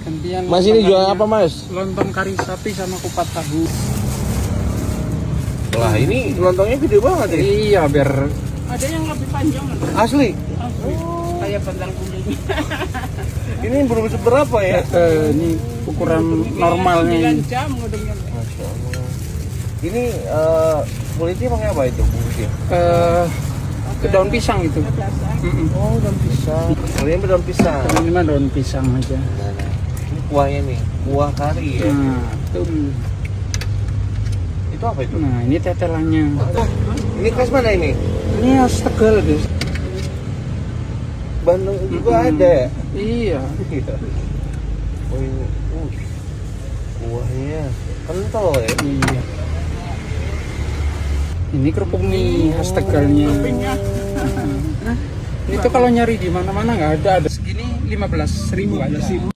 Gantian. Mas ini jual apa Mas? Lontong kari sapi sama kupat tahu. Lah ini lontongnya gede banget ya. Iya, biar Ada yang lebih panjang. Asli. Kayak bandang kuning. Ini belum seberapa ya? ini ukuran normalnya. 9 jam ngudungnya. Masya Allah. Ini kulitnya pakai apa itu bungkusnya? Ke daun pisang itu. Oh, daun pisang. Kalian daun pisang. Ini mah daun pisang aja. Ini kuahnya nih, kuah kari ya. Nah, betul. Itu apa itu? Nah, ini tetelannya. Ini khas mana ini? Ini khas Tegal, guys. Bandung juga ada ya? Iya. Iya. Oh ini, kuahnya kental ya? Iya. Ini kerupuk mie khas Tegalnya. Itu kalau nyari di mana-mana nggak ada. Segini 15.000 aja.